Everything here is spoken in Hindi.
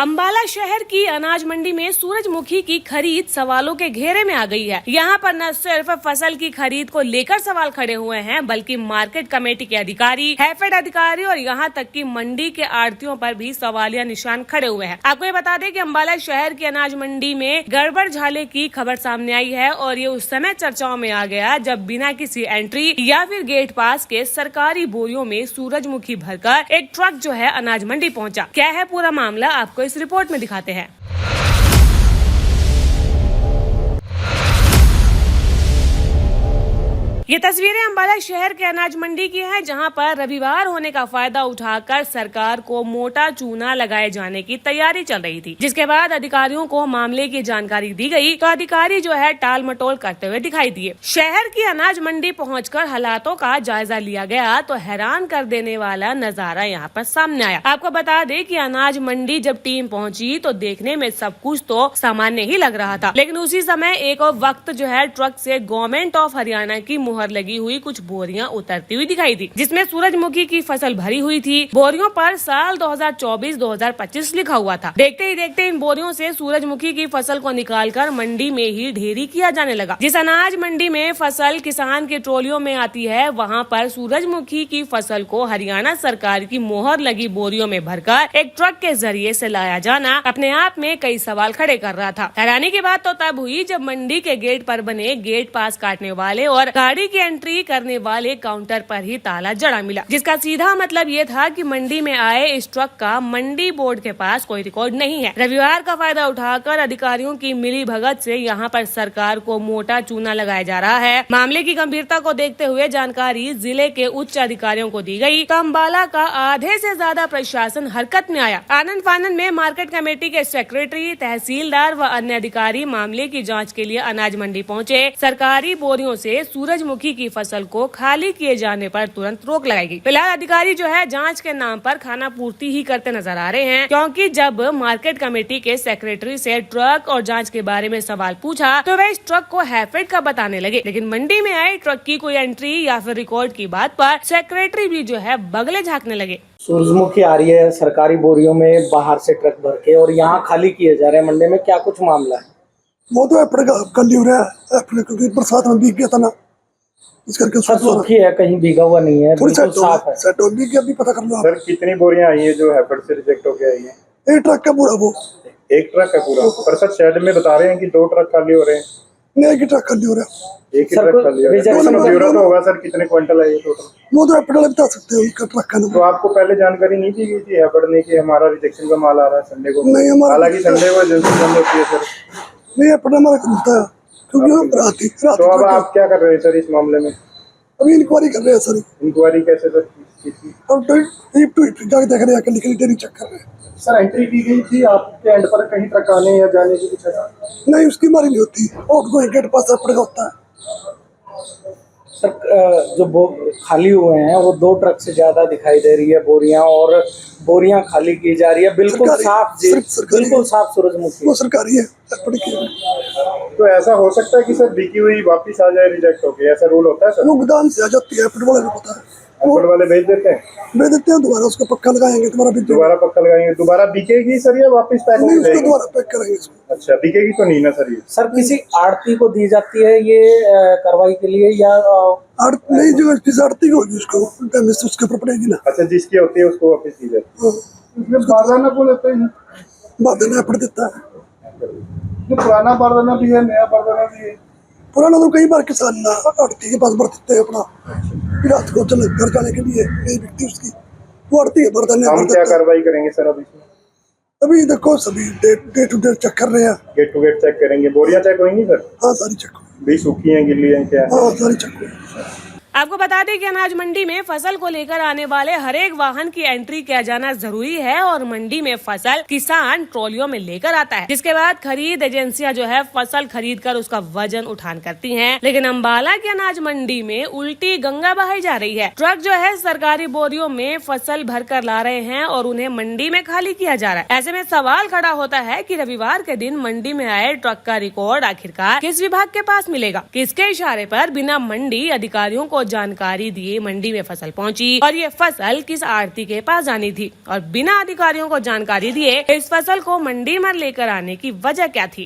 अंबाला शहर की अनाज मंडी में सूरजमुखी की खरीद सवालों के घेरे में आ गई है। यहाँ पर न सिर्फ फसल की खरीद को लेकर सवाल खड़े हुए हैं, बल्कि मार्केट कमेटी के अधिकारी, हैफेड अधिकारी और यहाँ तक कि मंडी के आड़तियों पर भी सवालिया निशान खड़े हुए हैं। आपको ये बता दें कि अंबाला शहर की अनाज मंडी में गड़बड़ झाले की खबर सामने आई है और ये उस समय चर्चाओं में आ गया जब बिना किसी एंट्री या फिर गेट पास के सरकारी बोरियों में सूरजमुखी भरकर एक ट्रक जो है अनाज मंडी पहुँचा। क्या है पूरा मामला, आपको इस रिपोर्ट में दिखाते हैं। ये तस्वीरें अंबाला शहर के अनाज मंडी की हैं, जहां पर रविवार होने का फायदा उठाकर सरकार को मोटा चूना लगाए जाने की तैयारी चल रही थी, जिसके बाद अधिकारियों को मामले की जानकारी दी गई तो अधिकारी जो है टाल मटोल करते हुए दिखाई दिए। शहर की अनाज मंडी पहुंचकर हालातों का जायजा लिया गया तो हैरान कर देने वाला नजारा यहां पर सामने आया। आपको बता दें कि अनाज मंडी जब टीम पहुंची तो देखने में सब कुछ तो सामान्य ही लग रहा था, लेकिन उसी समय एक और वक्त जो है ट्रक से गवर्नमेंट ऑफ हरियाणा की मुहर लगी हुई कुछ बोरियां उतरती हुई दिखाई दी, जिसमें सूरजमुखी की फसल भरी हुई थी। बोरियों पर साल 2024-2025 लिखा हुआ था। देखते ही देखते इन बोरियों से सूरजमुखी की फसल को निकालकर मंडी में ही ढेरी किया जाने लगा। जिस अनाज मंडी में फसल किसान के ट्रॉलियों में आती है, वहां पर सूरजमुखी की फसल को हरियाणा सरकार की मोहर लगी बोरियों में भरकर एक ट्रक के जरिए से लाया जाना अपने आप में कई सवाल खड़े कर रहा था। हैरानी की बात तो तब हुई जब मंडी के गेट पर बने गेट पास काटने वाले और गाड़ी की एंट्री करने वाले काउंटर पर ही ताला जड़ा मिला, जिसका सीधा मतलब ये था कि मंडी में आए इस ट्रक का मंडी बोर्ड के पास कोई रिकॉर्ड नहीं है। रविवार का फायदा उठाकर अधिकारियों की मिली भगत से यहाँ पर सरकार को मोटा चूना लगाया जा रहा है। मामले की गंभीरता को देखते हुए जानकारी जिले के उच्च अधिकारियों को दी गई तो अंबाला का आधे से ज्यादा प्रशासन हरकत में आया। आनंद फानंद में मार्केट कमेटी के सेक्रेटरी, तहसीलदार व अन्य अधिकारी मामले की जाँच के लिए अनाज मंडी पहुँचे। सरकारी बोरियों से सूरजमुखी की फसल को खाली किए जाने पर तुरंत रोक लगाई गई। फिलहाल अधिकारी जो है जांच के नाम पर खाना पूर्ति ही करते नजर आ रहे हैं, क्योंकि जब मार्केट कमेटी के सेक्रेटरी से ट्रक और जांच के बारे में सवाल पूछा तो वे इस ट्रक को हैफेड का बताने लगे, लेकिन मंडी में आए ट्रक की कोई एंट्री या फिर रिकॉर्ड की बात पर सेक्रेटरी भी जो है बगले झाँकने लगे। सूरजमुखी आ रही है सरकारी बोरियों में बाहर से ट्रक भर के और यहाँ खाली किए जा रहे हैं मंडी में, क्या कुछ मामला है? वो तो कल हो रहा है, क्योंकि बरसात में भीग गया था ना, इस करके सूखी है, कहीं भीगा हुआ नहीं है, थोड़ी बिल्कुल साफ है। सेट होगी कि अभी पता कर लो। सर कितनी बोरियां आई है जो हैफेड से रिजेक्ट होके आई है? एक ट्रक का पूरा, वो एक ट्रक है पूरा। पर सर शेड में बता रहे हैं कि 2 ट्रक खाली हो रहे हैं। नहीं, एक ही ट्रक खाली हो रहा है। एक ही ट्रक खाली हो रहा है। ब्यूरो तो होगा सर, कितने क्विंटल है ये टोटल? वो तो हैफेड बता सकते हो उसका ट्रक का नाम। तो आपको पहले जानकारी नहीं दी गई थी हैफेड ने कि हमारा रिजेक्शन का माल आ रहा है संडे को? नहीं, हमारा हालांकि संडे को एजेंसी बंद होती है सर। नहीं, हैफेड हमारा खुलता है क्योंकि रात तो अब आप क्या कर रहे हैं सर इस मामले में? अभी इंक्वायरी कर रहे हैं सर। इंक्वायरी कैसे सर? और जाके देख रहे हैं, लिखी डेरी चेक कर रहे हैं। सर एंट्री की गई थी आपके एंड पर कहीं ट्रक आने या जाने की कुछ ऐसा? नहीं, उसकी मारी नहीं होती, और गेट पास हैफेड का होता है। सर जो खाली हुए हैं वो 2 ट्रक से ज्यादा दिखाई दे रही है बोरियां, और बोरियां खाली की जा रही है, बिल्कुल साफ, बिल्कुल साफ सूरजमुखी। वो सरकारी है, हैफेड की है। तो ऐसा हो सकता है कि सर बिकी हुई वापस आ जाए रिजेक्ट होके, ऐसा रूल होता है सर? वो गोदाम से आ जाती है, हैफेड वाले को पता है, हैफेड वाले भेज देते हैं, दोबारा उसको पक्का लगाएंगे, दोबारा पक्का लगाएंगे। दोबारा बिकेगी सर या वापस पैक हो जाएगी? दोबारा पैक करेंगे इसको। अच्छा, बिकेगी तो नहीं ना सर ये? सर किसी आड़ती को दी जाती है ये कार्रवाई के लिए या नहीं, जो किसी आड़ती को होगी उसको उसके ऊपर पड़ेगी ना। अच्छा, जिसकी होती है उसको वापस दी जाती है। इसमें बारदाना को लेते हैं, बारदाना हैफेड देता है। पुराना बारदाना भी है, नया बारदाना भी है। पुराना तो कई बार किसान ना आड़ती के पास बरतते हैं अपना, रात को चल घर जाने के लिए नहीं बिकती उसकी, वो आड़ती है बारदाना। हम क्या कार्रवाई करेंगे सर अब इसमें? अभी देखो सभी डे टू डे चेक कर रहे हैं। गेट टू गेट चेक करेंगे। बोरियां चेक होंगी सर? हाँ, सारी चेक हुई। भी सूखी हैं, गिल्ली हैं, क्या? हाँ, सारी चेक हुई। आपको बता दें कि अनाज मंडी में फसल को लेकर आने वाले हर एक वाहन की एंट्री किया जाना जरूरी है और मंडी में फसल किसान ट्रॉलियों में लेकर आता है, जिसके बाद खरीद एजेंसियां जो है फसल खरीद कर उसका वजन उठान करती हैं। लेकिन अंबाला की अनाज मंडी में उल्टी गंगा बहाई जा रही है। ट्रक जो है सरकारी बोरियों में फसल भर कर ला रहे हैं और उन्हें मंडी में खाली किया जा रहा है। ऐसे में सवाल खड़ा होता है कि रविवार के दिन मंडी में आए ट्रक का रिकॉर्ड आखिरकार किस विभाग के पास मिलेगा? किसके इशारे पर बिना मंडी अधिकारियों को को जानकारी दिए मंडी में फसल पहुंची और ये फसल किस आढ़ती के पास जानी थी और बिना अधिकारियों को जानकारी दिए इस फसल को मंडी में लेकर आने की वजह क्या थी।